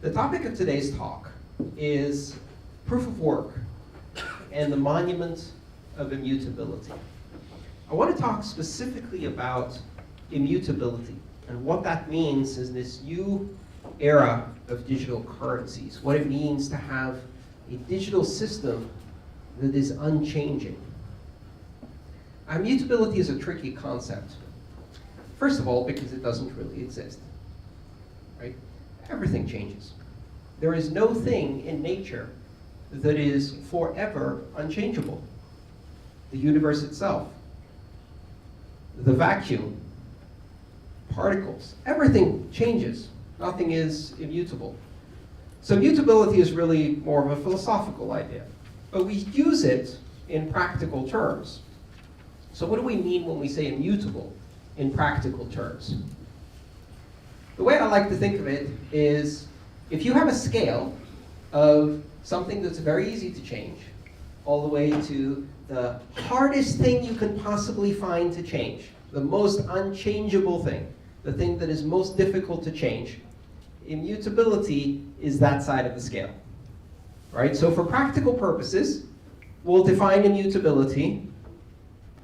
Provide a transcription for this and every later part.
The topic of today's talk is proof of work and the monument of immutability. I want to talk specifically about immutability and what that means in this new era of digital currencies, what it means to have a digital system that is unchanging. Immutability is a tricky concept. First of all, because it doesn't really exist, right? Everything changes. There is no thing in nature that is forever unchangeable. The universe itself, the vacuum, particles, everything changes. Nothing is immutable. So mutability is really more of a philosophical idea, but we use it in practical terms. So what do we mean when we say immutable in practical terms? The way I like to think of it is, if you have a scale of something that's very easy to change, all the way to the hardest thing you can possibly find to change, the most unchangeable thing, the thing that is most difficult to change, immutability is that side of the scale, right? So for practical purposes, we'll define immutability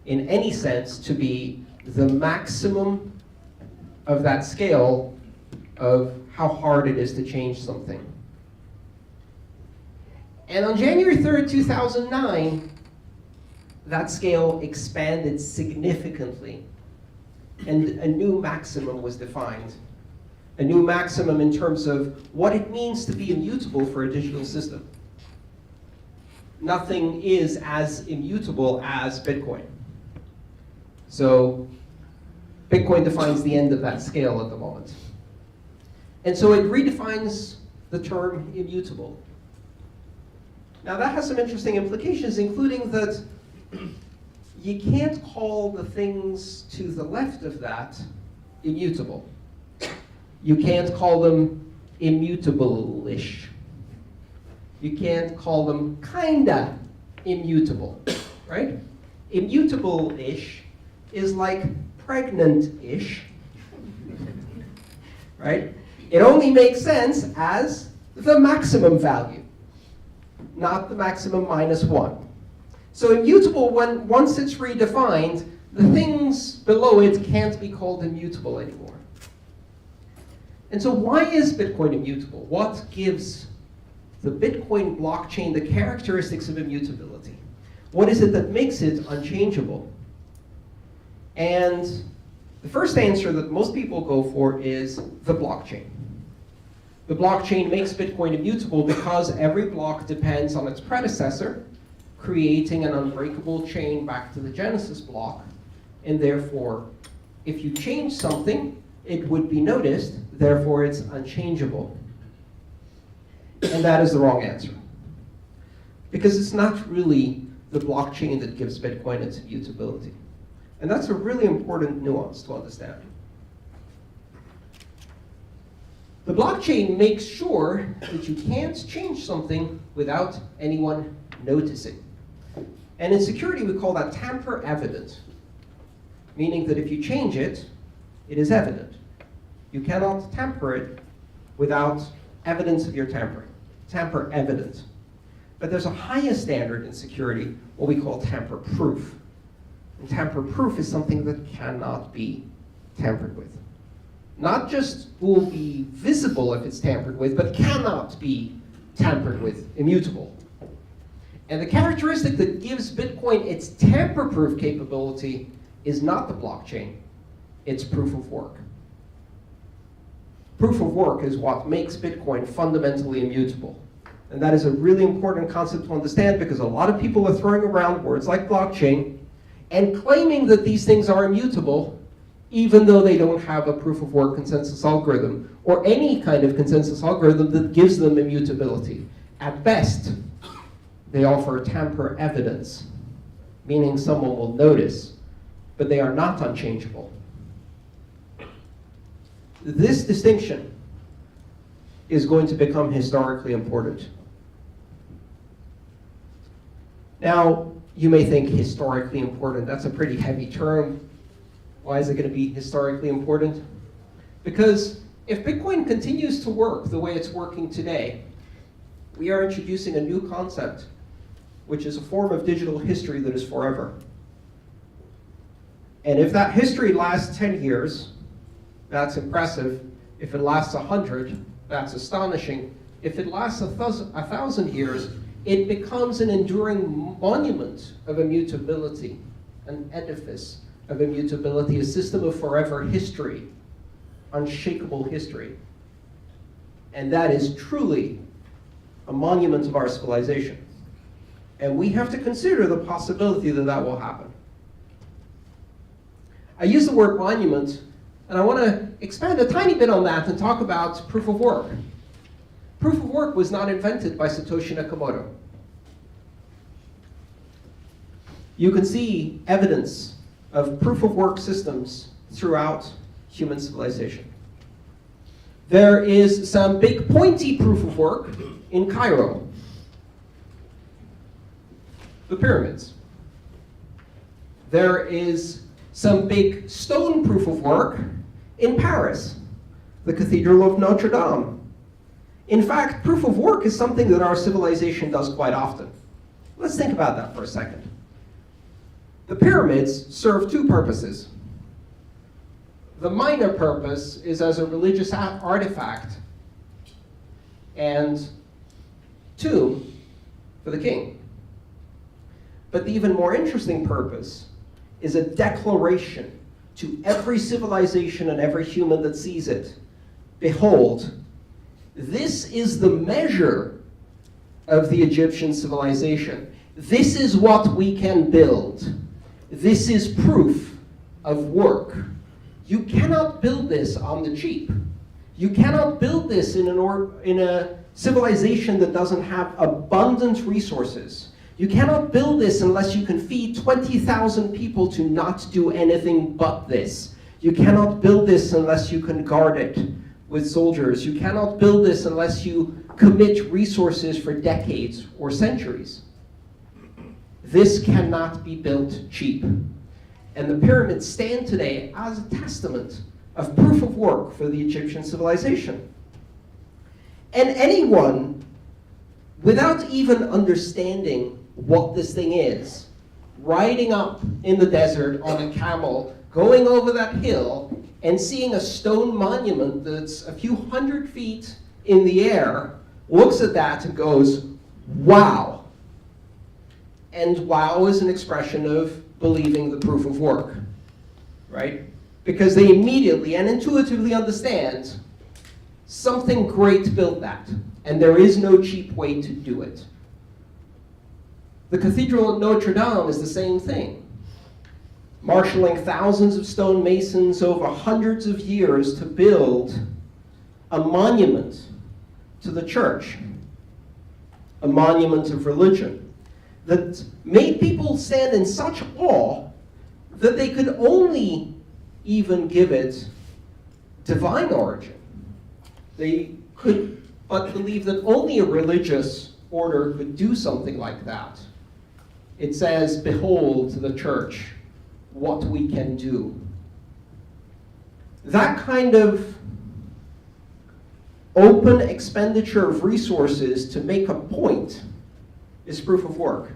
in any sense to be the maximum of that scale of how hard it is to change something. And on January 3rd, 2009, that scale expanded significantly, and a new maximum was defined. A new maximum in terms of what it means to be immutable for a digital system. Nothing is as immutable as Bitcoin. So Bitcoin defines the end of that scale at the moment. And so it redefines the term immutable. Now that has some interesting implications, including that you can't call the things to the left of that immutable. You can't call them immutable-ish. You can't call them kinda immutable, right? Immutable-ish is like pregnant-ish, right? It only makes sense as the maximum value, not the maximum minus one. So immutable, once it's redefined, the things below it can't be called immutable anymore. And so why is Bitcoin immutable? What gives the Bitcoin blockchain the characteristics of immutability? What is it that makes it unchangeable? And the first answer that most people go for is the blockchain. The blockchain makes Bitcoin immutable because every block depends on its predecessor, creating an unbreakable chain back to the Genesis block. And therefore, if you change something, it would be noticed, therefore it's unchangeable. And that is the wrong answer. Because it's not really the blockchain that gives Bitcoin its immutability. And that's a really important nuance to understand. The blockchain makes sure that you can't change something without anyone noticing. And in security, we call that tamper evident, meaning that if you change it, it is evident. You cannot tamper it without evidence of your tampering. Tamper evident. But there's a higher standard in security, what we call tamper proof. And tamper proof is something that cannot be tampered with. Not just will be visible if it's tampered with, but cannot be tampered with, immutable. And the characteristic that gives Bitcoin its tamper-proof capability is not the blockchain, it's proof of work. Proof of work is what makes Bitcoin fundamentally immutable. And that is a really important concept to understand because a lot of people are throwing around words like blockchain and claiming that these things are immutable even though they don't have a proof of work consensus algorithm or any kind of consensus algorithm that gives them immutability. At best, they offer tamper evidence, meaning someone will notice, but they are not unchangeable. This distinction is going to become historically important. Now, you may think historically important, that's a pretty heavy term. Why is it going to be historically important? Because If Bitcoin continues to work the way it's working today, we are introducing a new concept, which is a form of digital history that is forever. And if that history lasts 10 years, that's impressive. If it lasts 100, that's astonishing. If it lasts 1,000 years, it becomes an enduring monument of immutability, an edifice of immutability, a system of forever history, unshakable history. And that is truly a monument of our civilization. And we have to consider the possibility that that will happen. I use the word monument, and I want to expand a tiny bit on that and talk about proof of work. Proof of work was not invented by Satoshi Nakamoto. You can see evidence of proof of work systems throughout human civilization. There is some big pointy proof of work in Cairo. The pyramids. There is some big stone proof of work in Paris, the Cathedral of Notre Dame. In fact, proof of work is something that our civilization does quite often. Let's think about that for a second. The pyramids serve two purposes. The minor purpose is as a religious artifact and tomb for the king. But the even more interesting purpose is a declaration to every civilization and every human that sees it. Behold, this is the measure of the Egyptian civilization. This is what we can build. This is proof of work. You cannot build this on the cheap. You cannot build this in a civilization that doesn't have abundant resources. You cannot build this unless you can feed 20,000 people to not do anything but this. You cannot build this unless you can guard it with soldiers. You cannot build this unless you commit resources for decades or centuries. This cannot be built cheap. And the pyramids stand today as a testament of proof of work for the Egyptian civilization. And anyone, without even understanding what this thing is, riding up in the desert on a camel, going over that hill, and seeing a stone monument that's a few hundred feet in the air, looks at that and goes, wow. And wow is an expression of believing the proof of work, right? Because they immediately and intuitively understand something great built that, and there is no cheap way to do it. The Cathedral at Notre Dame is the same thing. Marshalling thousands of stone masons over hundreds of years to build a monument to the church, a monument of religion, that made people stand in such awe that they could only even give it divine origin. They could but believe that only a religious order could do something like that. It says, behold the church, what we can do. That kind of open expenditure of resources to make a point is proof of work.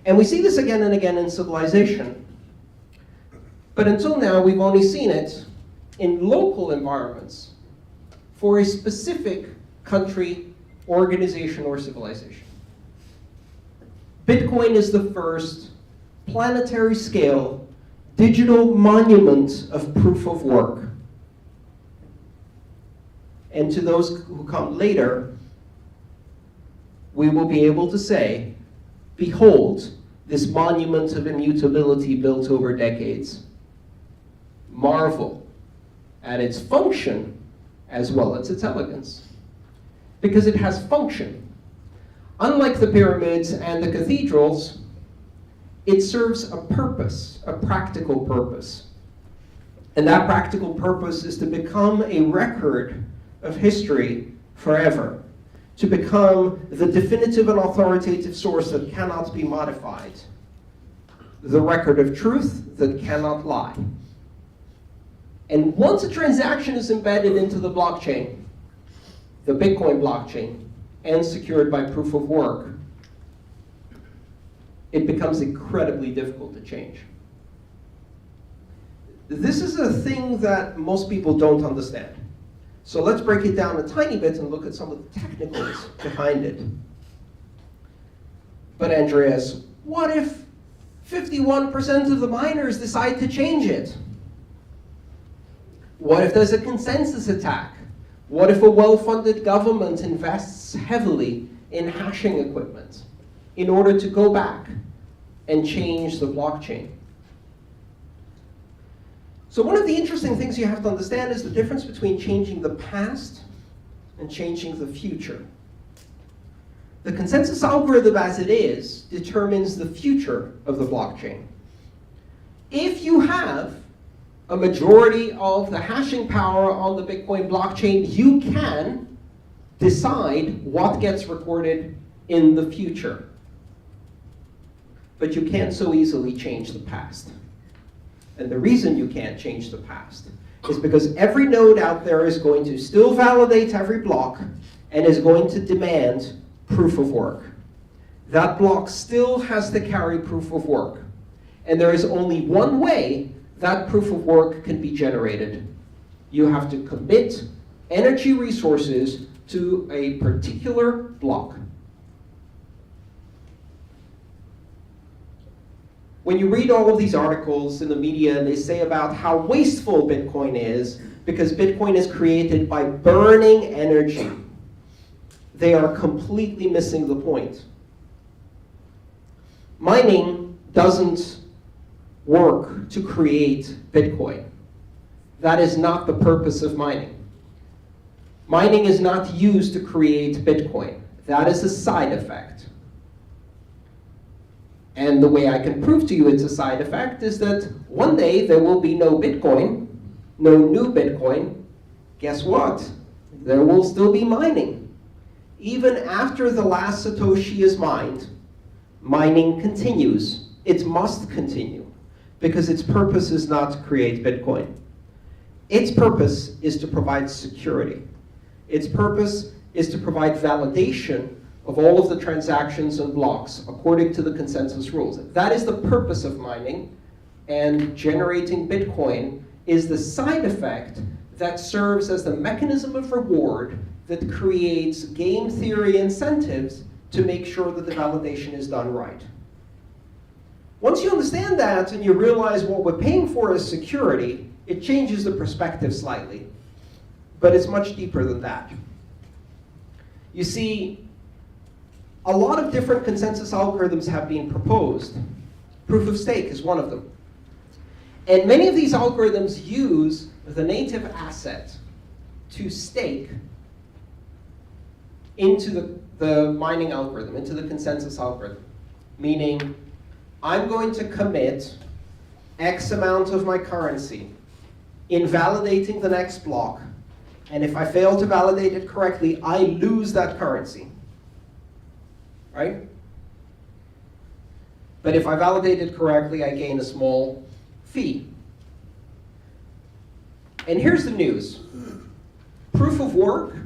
And we see this again and again in civilization. But until now, we've only seen it in local environments for a specific country, organization, or civilization. Bitcoin is the first planetary scale digital monument of proof of work. And to those who come later, we will be able to say, behold, this monument of immutability built over decades. Marvel at its function as well as its elegance. Because it has function. Unlike the pyramids and the cathedrals, it serves a purpose, a practical purpose. And that practical purpose is to become a record of history forever. To become the definitive and authoritative source that cannot be modified. The record of truth that cannot lie. And once a transaction is embedded into the blockchain, the Bitcoin blockchain, and secured by proof of work, it becomes incredibly difficult to change. This is a thing that most people don't understand. So let's break it down a tiny bit and look at some of the technicals behind it. But Andreas, what if 51% of the miners decide to change it? What if there's a consensus attack? What if a well-funded government invests heavily in hashing equipment in order to go back and change the blockchain? So one of the interesting things you have to understand is the difference between changing the past and changing the future. The consensus algorithm as it is determines the future of the blockchain. If you have a majority of the hashing power on the Bitcoin blockchain, you can decide what gets recorded in the future. But you can't so easily change the past. And the reason you can't change the past is because every node out there is going to still validate every block and is going to demand proof of work. That block still has to carry proof of work. And there is only one way that proof of work can be generated. You have to commit energy resources to a particular block. When you read all of these articles in the media and they say about how wasteful Bitcoin is because Bitcoin is created by burning energy, they are completely missing the point. Mining doesn't work to create Bitcoin. That is not the purpose of mining. Mining is not used to create Bitcoin. That is a side effect. And the way I can prove to you it's a side effect is that one day there will be no Bitcoin, no new Bitcoin. Guess what? There will still be mining. Even after the last Satoshi is mined, mining continues. It must continue because its purpose is not to create Bitcoin. Its purpose is to provide security. Its purpose is to provide validation of all of the transactions and blocks according to the consensus rules. That is the purpose of mining, and generating Bitcoin is the side effect that serves as the mechanism of reward that creates game theory incentives to make sure that the validation is done right. Once you understand that and you realize what we're paying for is security, it changes the perspective slightly, but it's much deeper than that. You see, a lot of different consensus algorithms have been proposed. Proof of stake is one of them. And many of these algorithms use the native asset to stake into the mining algorithm, into the consensus algorithm. Meaning, I'm going to commit X amount of my currency in validating the next block. And if I fail to validate it correctly, I lose that currency. Right? But if I validate it correctly, I gain a small fee. And here's the news. Proof of work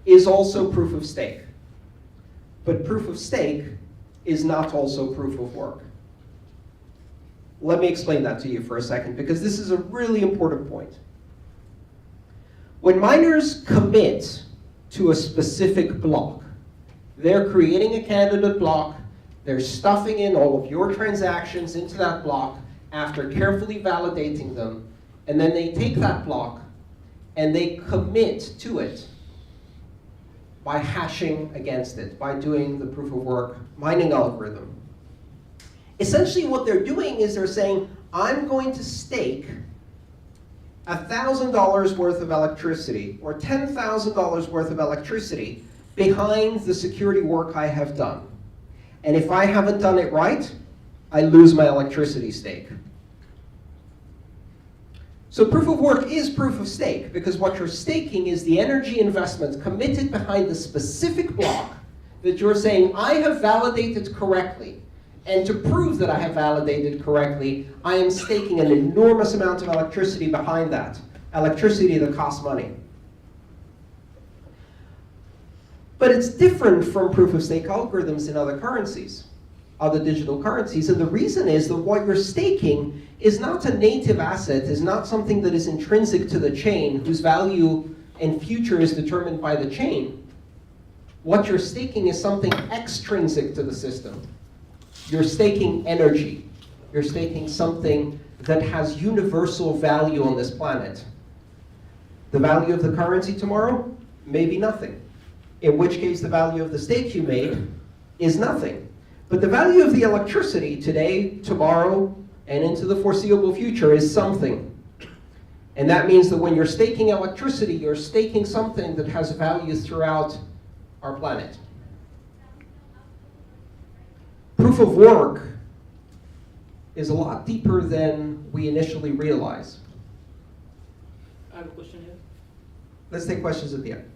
is also proof of stake. But proof of stake is not also proof of work. Let me explain that to you for a second, because this is a really important point. When miners commit to a specific block, they're creating a candidate block, they're stuffing in all of your transactions into that block after carefully validating them, and then they take that block and they commit to it by hashing against it, by doing the proof of work mining algorithm. Essentially what they're doing is they're saying, I'm going to stake $1,000 worth of electricity or $10,000 worth of electricity behind the security work I have done. And if I haven't done it right, I lose my electricity stake. So proof of work is proof of stake, because what you're staking is the energy investment committed behind the specific block that you're saying, I have validated correctly. And to prove that I have validated correctly, I am staking an enormous amount of electricity behind that. Electricity that costs money. But it's different from proof-of-stake algorithms in other currencies, other digital currencies. And the reason is that what you're staking is not a native asset, is not something that is intrinsic to the chain, whose value and future is determined by the chain. What you're staking is something extrinsic to the system. You're staking energy. You're staking something that has universal value on this planet. The value of the currency tomorrow? Maybe nothing. In which case the value of the stake you made is nothing. But the value of the electricity today, tomorrow, and into the foreseeable future is something. And that means that when you're staking electricity, you're staking something that has value throughout our planet. Proof of work is a lot deeper than we initially realize. I have a question here. Let's take questions at the end.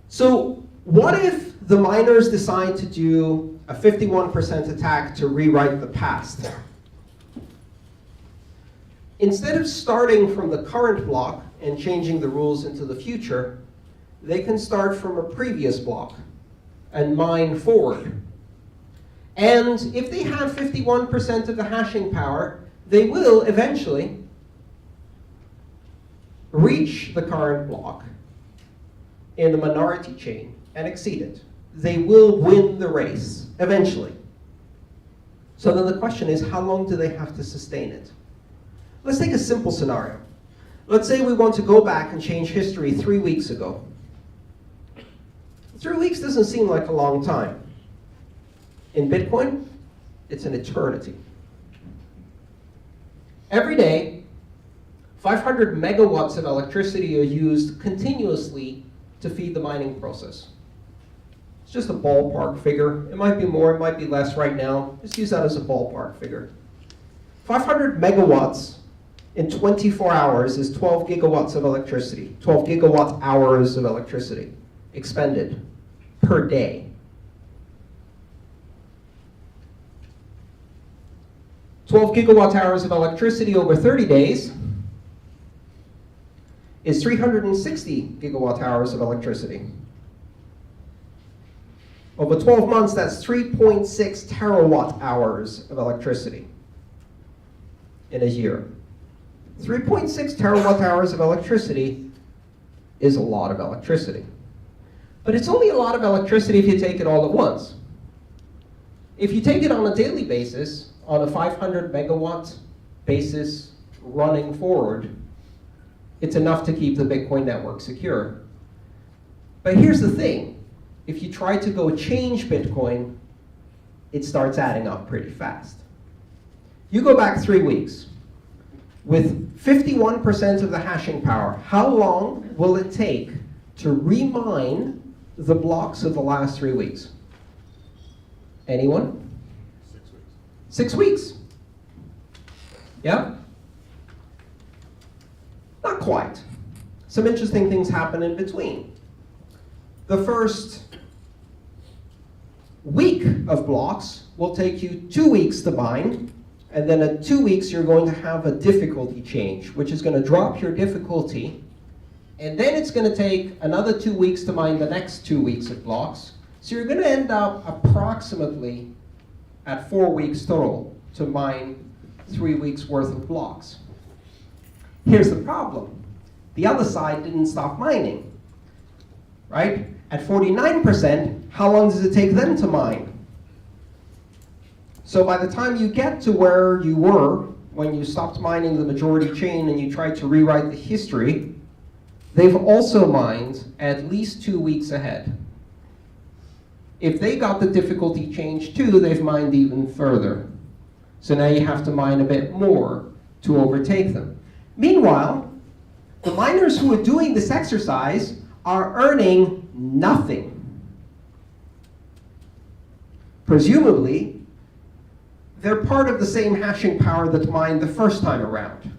So what if the miners decide to do a 51% attack to rewrite the past? Instead of starting from the current block and changing the rules into the future, they can start from a previous block and mine forward. And if they have 51% of the hashing power, they will eventually reach the current block in the minority chain and exceed it. They will win the race eventually. So then the question is, how long do they have to sustain it? Let's take a simple scenario. Let's say we want to go back and change history 3 weeks ago. 3 weeks doesn't seem like a long time. In Bitcoin, it's an eternity. Every day, 500 megawatts of electricity are used continuously to feed the mining process. It's just a ballpark figure. It might be more, it might be less right now. Just use that as a ballpark figure. 500 megawatts in 24 hours is 12 gigawatts of electricity, 12 gigawatt hours of electricity expended per day. 12 gigawatt hours of electricity over 30 days is 360 gigawatt hours of electricity. Over 12 months, that's 3.6 terawatt hours of electricity in a year. 3.6 terawatt hours of electricity is a lot of electricity. But it's only a lot of electricity if you take it all at once. If you take it on a daily basis, on a 500 megawatt basis running forward, it's enough to keep the Bitcoin network secure. But here's the thing. If you try to go change Bitcoin, it starts adding up pretty fast. You go back 3 weeks. With 51% of the hashing power, how long will it take to remine the blocks of the last 3 weeks? Anyone? 6 weeks. Yeah? Not quite. Some interesting things happen in between. The first week of blocks will take you 2 weeks to mine, and then at 2 weeks you're going to have a difficulty change, which is going to drop your difficulty, and then it's going to take another 2 weeks to mine the next 2 weeks of blocks. So you're going to end up approximately at 4 weeks total to mine 3 weeks worth of blocks. Here's the problem. The other side didn't stop mining, right? At 49%, how long does it take them to mine? So by the time you get to where you were when you stopped mining the majority chain and you tried to rewrite the history, they've also mined at least 2 weeks ahead. If they got the difficulty change too, they've mined even further. So now you have to mine a bit more to overtake them. Meanwhile, the miners who are doing this exercise are earning nothing. Presumably, they're part of the same hashing power that mined the first time around.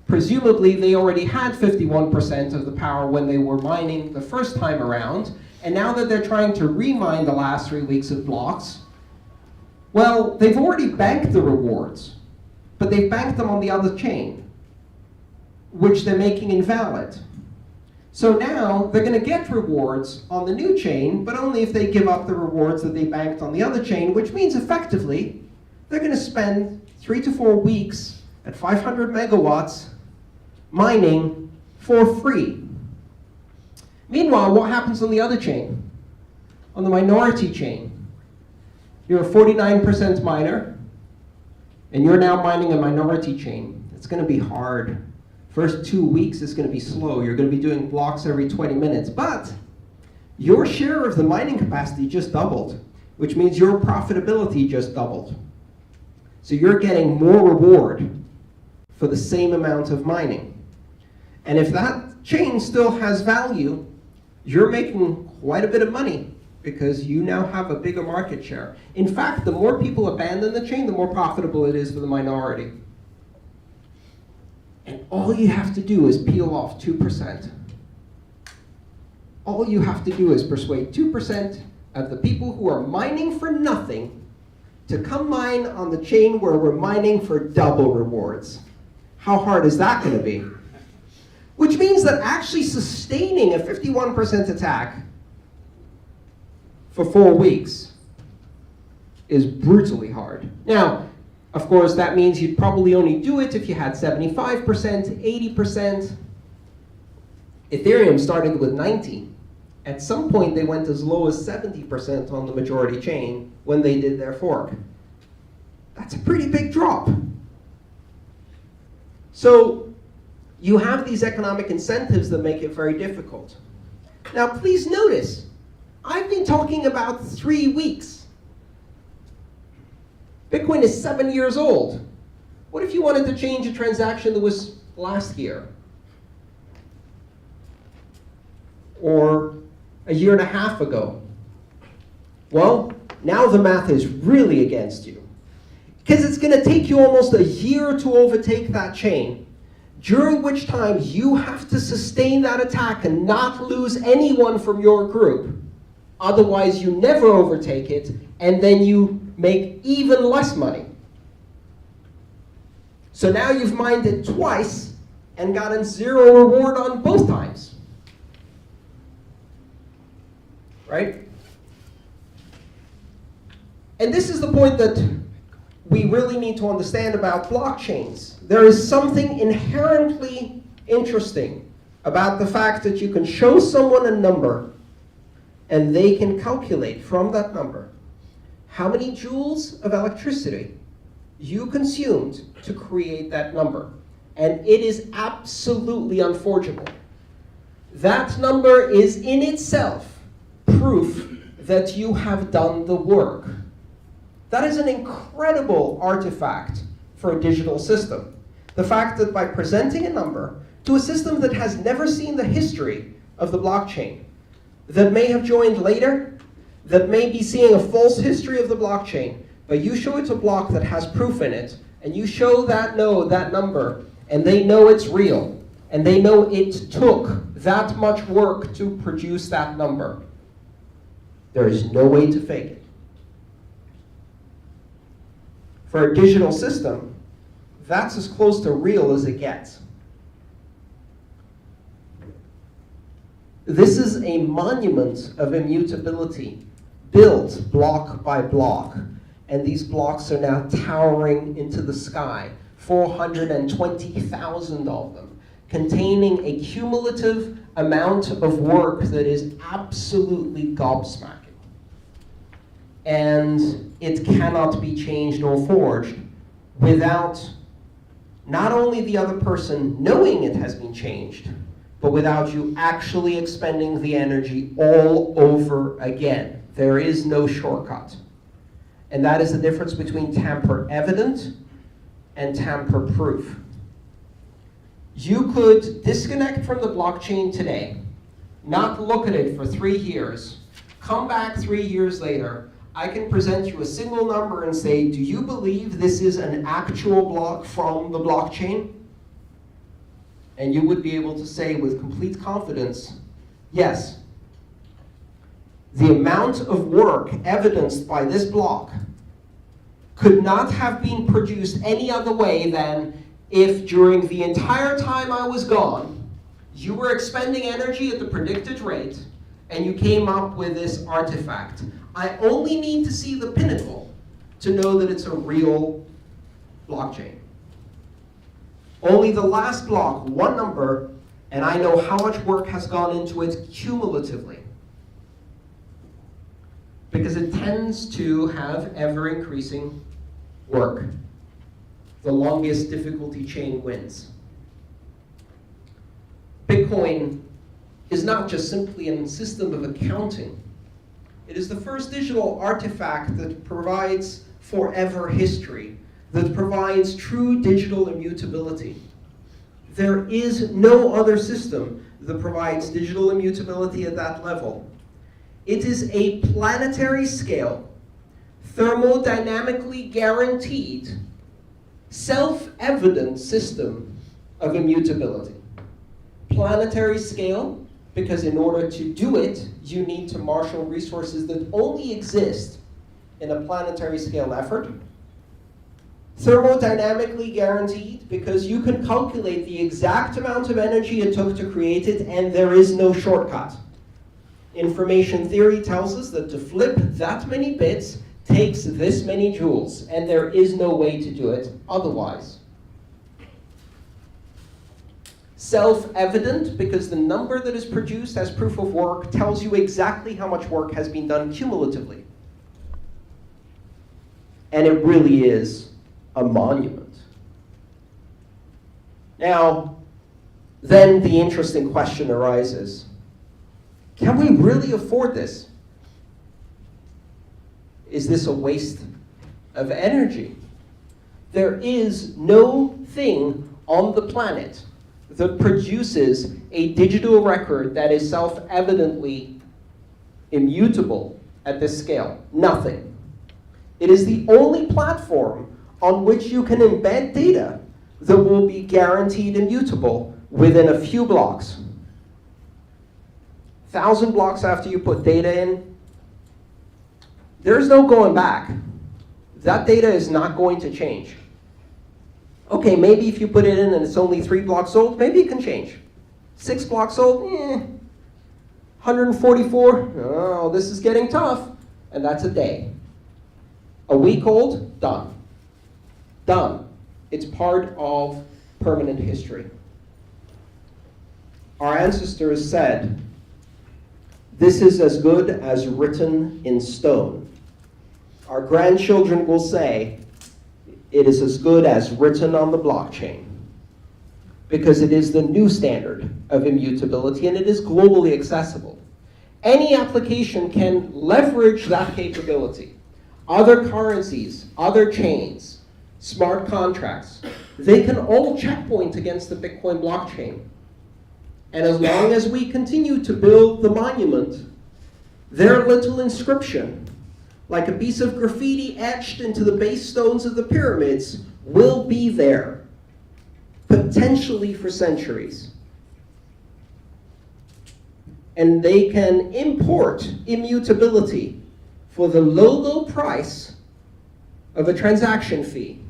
Presumably, they already had 51% of the power when they were mining the first time around, and now that they're trying to remine the last 3 weeks of blocks, Well, they've already banked the rewards, but they've banked them on the other chain, which they're making invalid. So now they're going to get rewards on the new chain, but only if they give up the rewards that they banked on the other chain, which means effectively they're going to spend 3 to 4 weeks at 500 megawatts mining for free. Meanwhile, what happens on the other chain? On the minority chain, you're a 49% miner, and you're now mining a minority chain. It's going to be hard. First 2 weeks is going to be slow. You're going to be doing blocks every 20 minutes. But your share of the mining capacity just doubled, which means your profitability just doubled. So you're getting more reward for the same amount of mining. And if that chain still has value, you're making quite a bit of money because you now have a bigger market share. In fact, the more people abandon the chain, the more profitable it is for the minority. And all you have to do is peel off 2%. All you have to do is persuade 2% of the people who are mining for nothing to come mine on the chain where we're mining for double rewards. How hard is that going to be? Which means that actually sustaining a 51% attack for 4 weeks is brutally hard. Now, of course, that means you'd probably only do it if you had 75%, 80%. Ethereum started with 90. At some point, they went as low as 70% on the majority chain when they did their fork. That's a pretty big drop. So you have these economic incentives that make it very difficult. Now, please notice, I've been talking about 3 weeks. Bitcoin is 7 years old. What if you wanted to change a transaction that was last year? Or a year and a half ago? Well, now the math is really against you. Because it's going to take you almost a year to overtake that chain, during which time you have to sustain that attack and not lose anyone from your group. Otherwise, you never overtake it, and then you make even less money. So now you've mined it twice and gotten 0 reward on both times. Right? And this is the point that we really need to understand about blockchains. There is something inherently interesting about the fact that you can show someone a number and they can calculate from that number how many joules of electricity you consumed to create that number. And it is absolutely unforgeable. That number is in itself proof that you have done the work. That is an incredible artifact for a digital system. The fact that by presenting a number to a system that has never seen the history of the blockchain, that may have joined later, that may be seeing a false history of the blockchain, but you show it a block that has proof in it, and you show that node that number, and they know it's real, and they know it took that much work to produce that number. There is no way to fake it. For a digital system, that's as close to real as it gets. This is a monument of immutability, built block by block. And these blocks are now towering into the sky, 420,000 of them, containing a cumulative amount of work that is absolutely gobsmacking. And it cannot be changed or forged without not only the other person knowing it has been changed, but without you actually expending the energy all over again. There is no shortcut. And that is the difference between tamper-evident and tamper-proof. You could disconnect from the blockchain today, not look at it for 3 years, come back 3 years later, I can present you a single number and say, do you believe this is an actual block from the blockchain? And you would be able to say with complete confidence, yes. The amount of work evidenced by this block could not have been produced any other way than if during the entire time I was gone, you were expending energy at the predicted rate, and you came up with this artifact. I only need to see the pinnacle to know that it's a real blockchain. Only the last block, one number, and I know how much work has gone into it cumulatively. Because it tends to have ever-increasing work. The longest difficulty chain wins. Bitcoin is not just simply a system of accounting. It is the first digital artifact that provides forever history, that provides true digital immutability. There is no other system that provides digital immutability at that level. It is a planetary scale, thermodynamically guaranteed, self-evident system of immutability. Planetary scale, because in order to do it, you need to marshal resources that only exist in a planetary scale effort. Thermodynamically guaranteed, because you can calculate the exact amount of energy it took to create it, and there is no shortcut. Information theory tells us that to flip that many bits takes this many joules, and there is no way to do it otherwise. Self-evident, because the number that is produced as proof of work tells you exactly how much work has been done cumulatively. And it really is a monument. Now, then the interesting question arises. Can we really afford this? Is this a waste of energy? There is no thing on the planet that produces a digital record that is self-evidently immutable at this scale. Nothing. It is the only platform on which you can embed data that will be guaranteed immutable within a few blocks. 1,000 blocks after you put data in, there's no going back. That data is not going to change. Okay, maybe if you put it in and it's only 3 blocks old, maybe it can change. 6 blocks old, 144, oh, this is getting tough. And that's a day. A week old, done. Done. It's part of permanent history. Our ancestors said, this is as good as written in stone. Our grandchildren will say, it is as good as written on the blockchain, because it is the new standard of immutability and it is globally accessible. Any application can leverage that capability. Other currencies, other chains, smart contracts, they can all checkpoint against the Bitcoin blockchain. And as long as we continue to build the monument, their little inscription, like a piece of graffiti etched into the base stones of the pyramids, will be there, potentially for centuries. And they can import immutability for the low, low price of a transaction fee.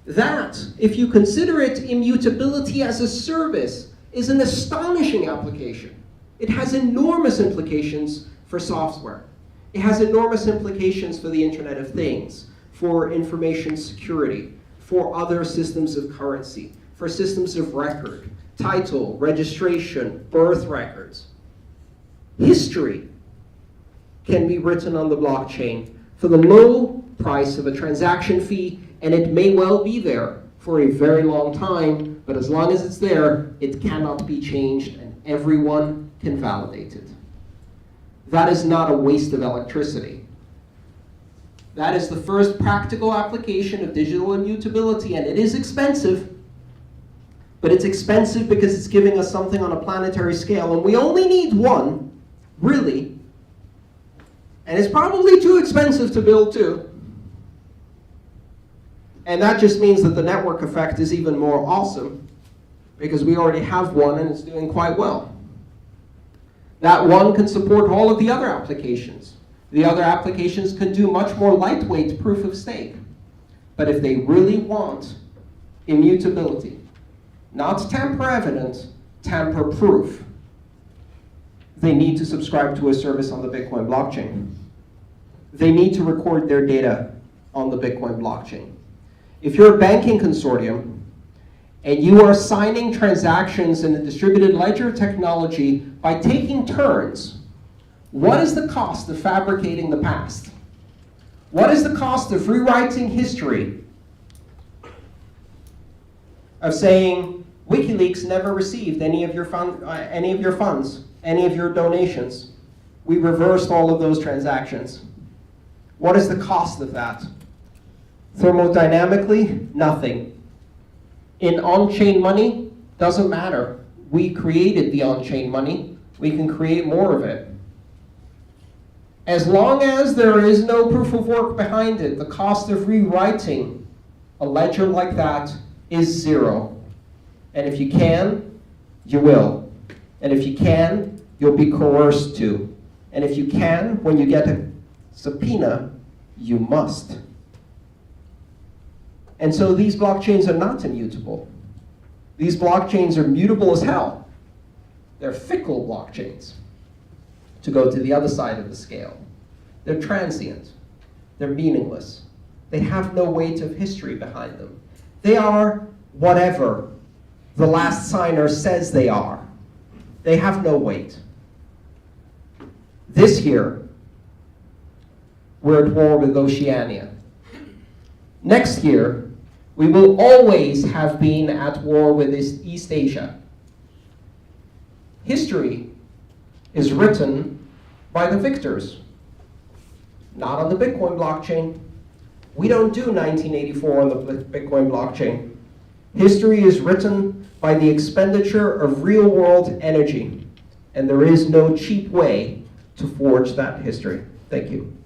That, if you consider it immutability as a service, is an astonishing application. It has enormous implications for software. It has enormous implications for the Internet of Things, for information security, for other systems of currency, for systems of record, title, registration, birth records. History can be written on the blockchain for the low price of a transaction fee, and it may well be there for a very long time, but as long as it's there, it cannot be changed, and everyone can validate it. That is not a waste of electricity. That is the first practical application of digital immutability, and it is expensive, but it's expensive because it's giving us something on a planetary scale, and we only need one, really, and it's probably too expensive to build too. And that just means that the network effect is even more awesome, because we already have one and it's doing quite well. That one can support all of the other applications. The other applications can do much more lightweight proof of stake. But if they really want immutability, not tamper evident, tamper proof, they need to subscribe to a service on the Bitcoin blockchain. They need to record their data on the Bitcoin blockchain. If you're a banking consortium and you are signing transactions in a distributed ledger technology by taking turns, what is the cost of fabricating the past? What is the cost of rewriting history? Of saying, WikiLeaks never received any of your funds, any of your donations. We reversed all of those transactions. What is the cost of that? Thermodynamically, nothing. In on-chain money, doesn't matter. We created the on-chain money. We can create more of it. As long as there is no proof of work behind it, the cost of rewriting a ledger like that is zero. And if you can, you will. And if you can, you'll be coerced to. And if you can, when you get a subpoena, you must. And so these blockchains are not immutable. These blockchains are mutable as hell. They're fickle blockchains. To go to the other side of the scale. They're transient. They're meaningless. They have no weight of history behind them. They are whatever the last signer says they are. They have no weight. This year, we're at war with Oceania. Next year, we will always have been at war with East Asia. History is written by the victors, not on the Bitcoin blockchain. We don't do 1984 on the Bitcoin blockchain. History is written by the expenditure of real-world energy, and there is no cheap way to forge that history. Thank you.